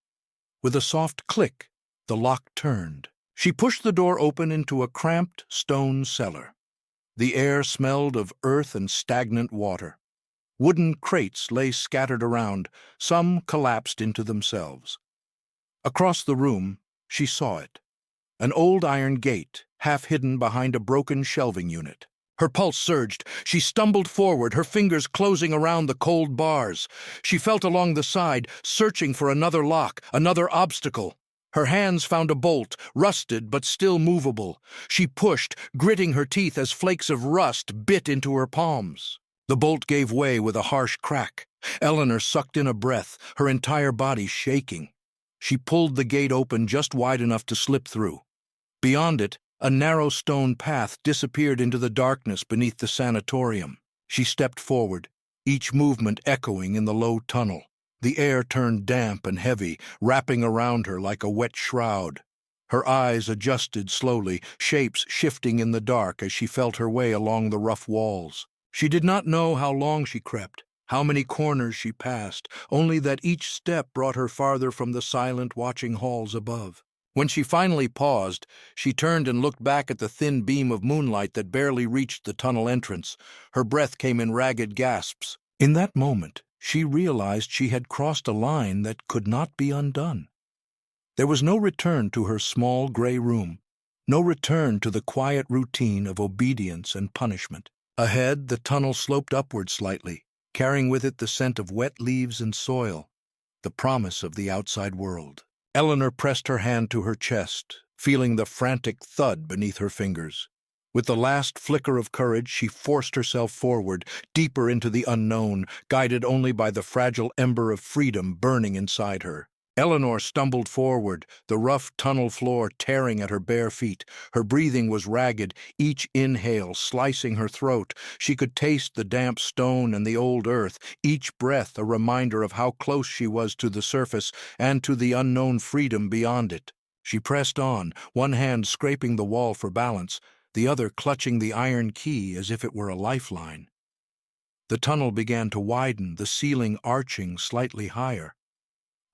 with a soft click, the lock turned. She pushed the door open into a cramped stone cellar. The air smelled of earth and stagnant water. Wooden crates lay scattered around, some collapsed into themselves. Across the room, she saw it. An old iron gate, half hidden behind a broken shelving unit. Her pulse surged. She stumbled forward, her fingers closing around the cold bars. She felt along the side, searching for another lock, another obstacle. Her hands found a bolt, rusted but still movable. She pushed, gritting her teeth as flakes of rust bit into her palms. The bolt gave way with a harsh crack. Eleanor sucked in a breath, her entire body shaking. She pulled the gate open just wide enough to slip through. Beyond it, a narrow stone path disappeared into the darkness beneath the sanatorium. She stepped forward, each movement echoing in the low tunnel. The air turned damp and heavy, wrapping around her like a wet shroud. Her eyes adjusted slowly, shapes shifting in the dark as she felt her way along the rough walls. She did not know how long she crept, how many corners she passed, only that each step brought her farther from the silent, watching halls above. When she finally paused, she turned and looked back at the thin beam of moonlight that barely reached the tunnel entrance. Her breath came in ragged gasps. In that moment, she realized she had crossed a line that could not be undone. There was no return to her small gray room, no return to the quiet routine of obedience and punishment. Ahead, the tunnel sloped upward slightly, carrying with it the scent of wet leaves and soil, the promise of the outside world. Eleanor pressed her hand to her chest, feeling the frantic thud beneath her fingers. With the last flicker of courage, she forced herself forward, deeper into the unknown, guided only by the fragile ember of freedom burning inside her. Eleanor stumbled forward, the rough tunnel floor tearing at her bare feet. Her breathing was ragged, each inhale slicing her throat. She could taste the damp stone and the old earth, each breath a reminder of how close she was to the surface and to the unknown freedom beyond it. She pressed on, one hand scraping the wall for balance, the other clutching the iron key as if it were a lifeline. The tunnel began to widen, the ceiling arching slightly higher.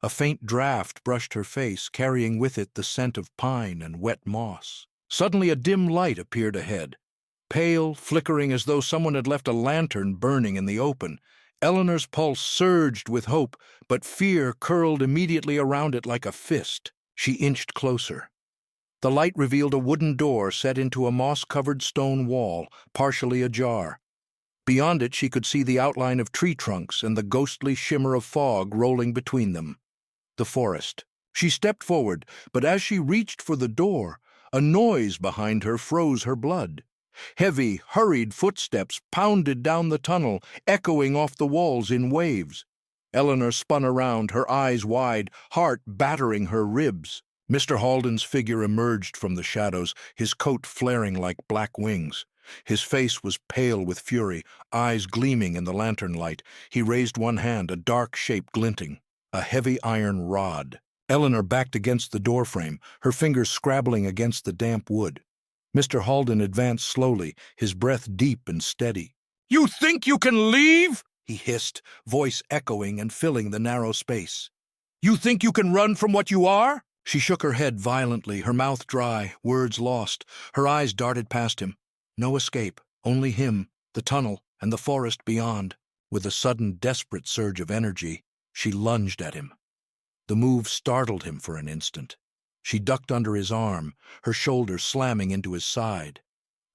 A faint draft brushed her face, carrying with it the scent of pine and wet moss. Suddenly a dim light appeared ahead, pale, flickering as though someone had left a lantern burning in the open. Eleanor's pulse surged with hope, but fear curled immediately around it like a fist. She inched closer. The light revealed a wooden door set into a moss-covered stone wall, partially ajar. Beyond it she could see the outline of tree trunks and the ghostly shimmer of fog rolling between them. The forest. She stepped forward, but as she reached for the door, a noise behind her froze her blood. Heavy, hurried footsteps pounded down the tunnel, echoing off the walls in waves. Eleanor spun around, her eyes wide, heart battering her ribs. Mr. Halden's figure emerged from the shadows, his coat flaring like black wings. His face was pale with fury, eyes gleaming in the lantern light. He raised one hand, a dark shape glinting. A heavy iron rod. Eleanor backed against the doorframe, her fingers scrabbling against the damp wood. Mr. Halden advanced slowly, his breath deep and steady. "You think you can leave?" he hissed, voice echoing and filling the narrow space. "You think you can run from what you are?" She shook her head violently, her mouth dry, words lost. Her eyes darted past him. No escape, only him, the tunnel, and the forest beyond. With a sudden, desperate surge of energy, she lunged at him. The move startled him for an instant. She ducked under his arm, her shoulder slamming into his side.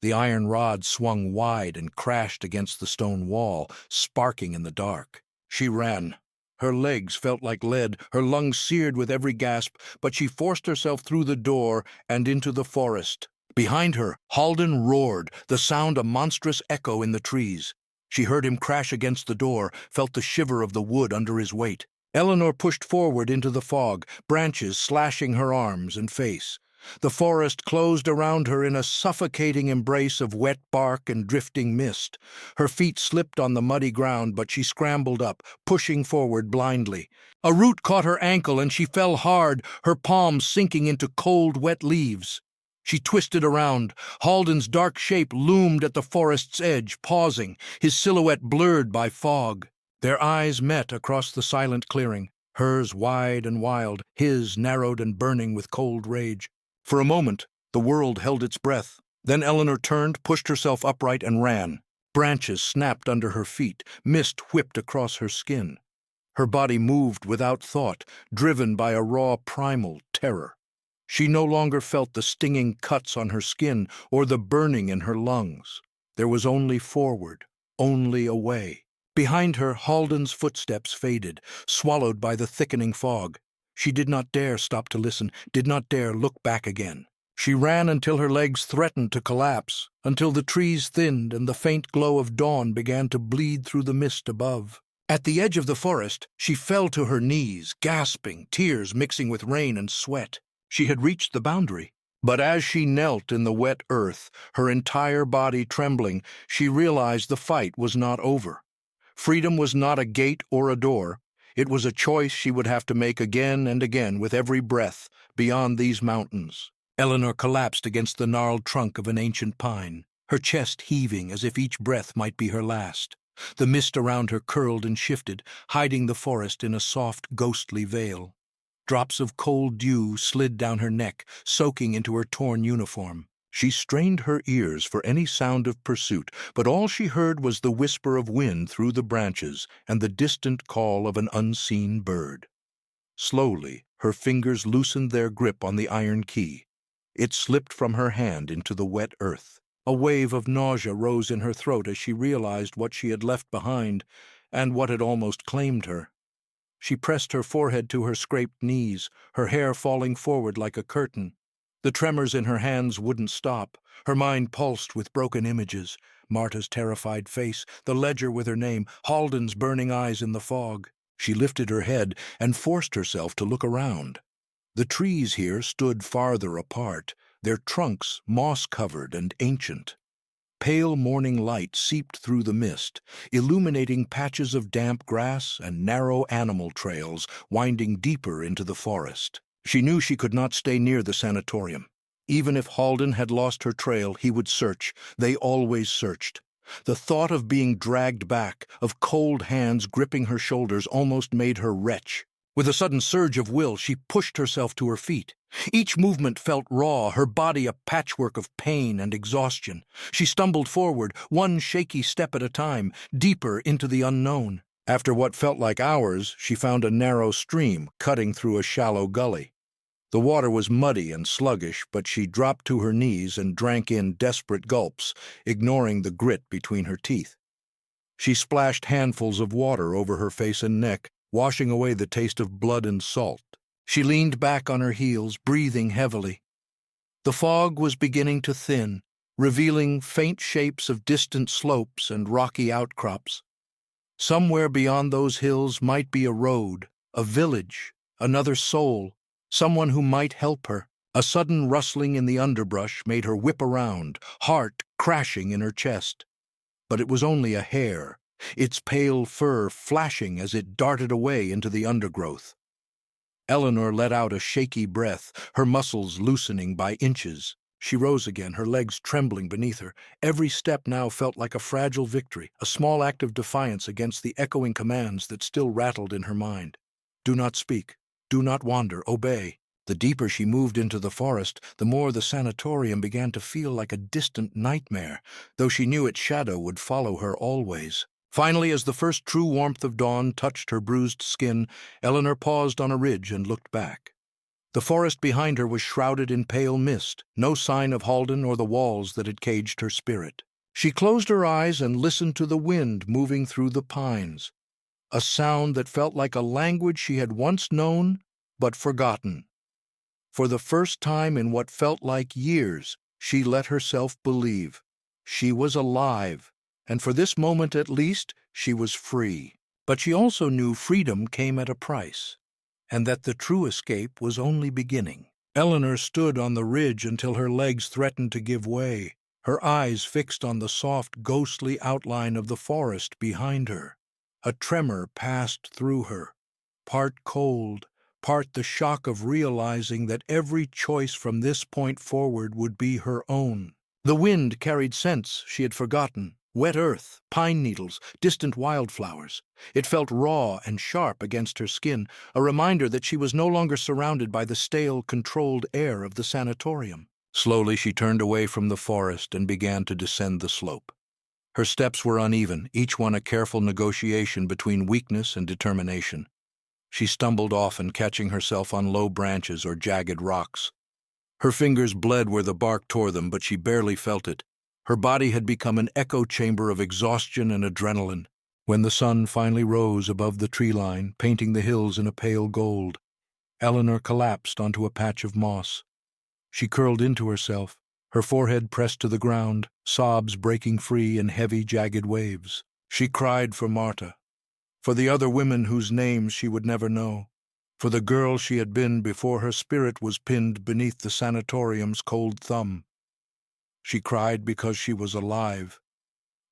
The iron rod swung wide and crashed against the stone wall, sparking in the dark. She ran. Her legs felt like lead, her lungs seared with every gasp, but she forced herself through the door and into the forest. Behind her, Halden roared, the sound a monstrous echo in the trees. She heard him crash against the door, felt the shiver of the wood under his weight. Eleanor pushed forward into the fog, branches slashing her arms and face. The forest closed around her in a suffocating embrace of wet bark and drifting mist. Her feet slipped on the muddy ground, but she scrambled up, pushing forward blindly. A root caught her ankle and she fell hard, her palms sinking into cold, wet leaves. She twisted around. Halden's dark shape loomed at the forest's edge, pausing, his silhouette blurred by fog. Their eyes met across the silent clearing, hers wide and wild, his narrowed and burning with cold rage. For a moment, the world held its breath. Then Eleanor turned, pushed herself upright, and ran. Branches snapped under her feet, mist whipped across her skin. Her body moved without thought, driven by a raw primal terror. She no longer felt the stinging cuts on her skin or the burning in her lungs. There was only forward, only away. Behind her, Halden's footsteps faded, swallowed by the thickening fog. She did not dare stop to listen, did not dare look back again. She ran until her legs threatened to collapse, until the trees thinned and the faint glow of dawn began to bleed through the mist above. At the edge of the forest, she fell to her knees, gasping, tears mixing with rain and sweat. She had reached the boundary. But as she knelt in the wet earth, her entire body trembling, she realized the fight was not over. Freedom was not a gate or a door. It was a choice she would have to make again and again with every breath beyond these mountains. Eleanor collapsed against the gnarled trunk of an ancient pine, her chest heaving as if each breath might be her last. The mist around her curled and shifted, hiding the forest in a soft, ghostly veil. Drops of cold dew slid down her neck, soaking into her torn uniform. She strained her ears for any sound of pursuit, but all she heard was the whisper of wind through the branches and the distant call of an unseen bird. Slowly, her fingers loosened their grip on the iron key. It slipped from her hand into the wet earth. A wave of nausea rose in her throat as she realized what she had left behind and what had almost claimed her. She pressed her forehead to her scraped knees, her hair falling forward like a curtain. The tremors in her hands wouldn't stop. Her mind pulsed with broken images. Marta's terrified face, the ledger with her name, Halden's burning eyes in the fog. She lifted her head and forced herself to look around. The trees here stood farther apart, their trunks moss-covered and ancient. Pale morning light seeped through the mist, illuminating patches of damp grass and narrow animal trails winding deeper into the forest. She knew she could not stay near the sanatorium. Even if Halden had lost her trail, he would search. They always searched. The thought of being dragged back, of cold hands gripping her shoulders, almost made her retch. With a sudden surge of will, she pushed herself to her feet. Each movement felt raw, her body a patchwork of pain and exhaustion. She stumbled forward, one shaky step at a time, deeper into the unknown. After what felt like hours, she found a narrow stream cutting through a shallow gully. The water was muddy and sluggish, but she dropped to her knees and drank in desperate gulps, ignoring the grit between her teeth. She splashed handfuls of water over her face and neck, washing away the taste of blood and salt. She leaned back on her heels, breathing heavily. The fog was beginning to thin, revealing faint shapes of distant slopes and rocky outcrops. Somewhere beyond those hills might be a road, a village, another soul, someone who might help her. A sudden rustling in the underbrush made her whip around, heart crashing in her chest. But it was only a hare, its pale fur flashing as it darted away into the undergrowth. Eleanor let out a shaky breath, her muscles loosening by inches. She rose again, her legs trembling beneath her. Every step now felt like a fragile victory, a small act of defiance against the echoing commands that still rattled in her mind. Do not speak. Do not wander. Obey. The deeper she moved into the forest, the more the sanatorium began to feel like a distant nightmare, though she knew its shadow would follow her always. Finally, as the first true warmth of dawn touched her bruised skin, Eleanor paused on a ridge and looked back. The forest behind her was shrouded in pale mist, no sign of Halden or the walls that had caged her spirit. She closed her eyes and listened to the wind moving through the pines, a sound that felt like a language she had once known but forgotten. For the first time in what felt like years, she let herself believe. She was alive, and for this moment at least, she was free. But she also knew freedom came at a price, and that the true escape was only beginning. Eleanor stood on the ridge until her legs threatened to give way, her eyes fixed on the soft, ghostly outline of the forest behind her. A tremor passed through her, part cold, part the shock of realizing that every choice from this point forward would be her own. The wind carried scents she had forgotten, wet earth, pine needles, distant wildflowers. It felt raw and sharp against her skin, a reminder that she was no longer surrounded by the stale, controlled air of the sanatorium. Slowly she turned away from the forest and began to descend the slope. Her steps were uneven, each one a careful negotiation between weakness and determination. She stumbled often, catching herself on low branches or jagged rocks. Her fingers bled where the bark tore them, but she barely felt it. Her body had become an echo chamber of exhaustion and adrenaline. When the sun finally rose above the tree line, painting the hills in a pale gold, Eleanor collapsed onto a patch of moss. She curled into herself, her forehead pressed to the ground, sobs breaking free in heavy, jagged waves. She cried for Marta, for the other women whose names she would never know, for the girl she had been before her spirit was pinned beneath the sanatorium's cold thumb. She cried because she was alive,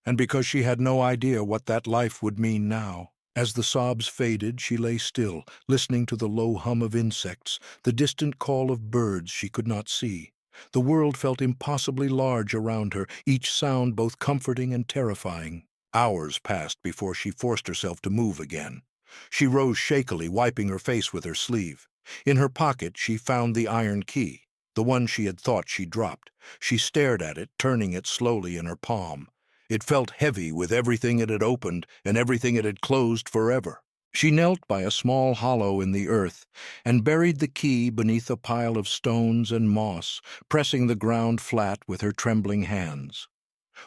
and because she had no idea what that life would mean now. As the sobs faded, she lay still, listening to the low hum of insects, the distant call of birds she could not see. The world felt impossibly large around her, each sound both comforting and terrifying. Hours passed before she forced herself to move again. She rose shakily, wiping her face with her sleeve. In her pocket, she found the iron key, the one she had thought she dropped. She stared at it, turning it slowly in her palm. It felt heavy with everything it had opened and everything it had closed forever. She knelt by a small hollow in the earth and buried the key beneath a pile of stones and moss, pressing the ground flat with her trembling hands.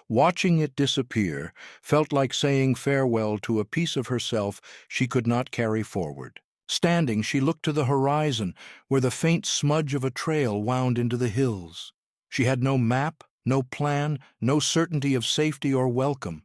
Watching it disappear felt like saying farewell to a piece of herself she could not carry forward. Standing, she looked to the horizon, where the faint smudge of a trail wound into the hills. She had no map, no plan, no certainty of safety or welcome.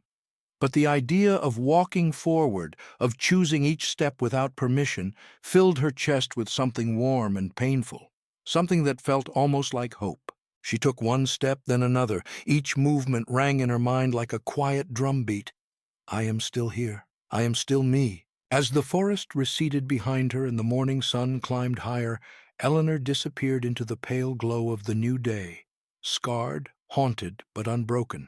But the idea of walking forward, of choosing each step without permission, filled her chest with something warm and painful, something that felt almost like hope. She took one step, then another. Each movement rang in her mind like a quiet drumbeat. I am still here. I am still me. As the forest receded behind her and the morning sun climbed higher, Eleanor disappeared into the pale glow of the new day, scarred, haunted, but unbroken.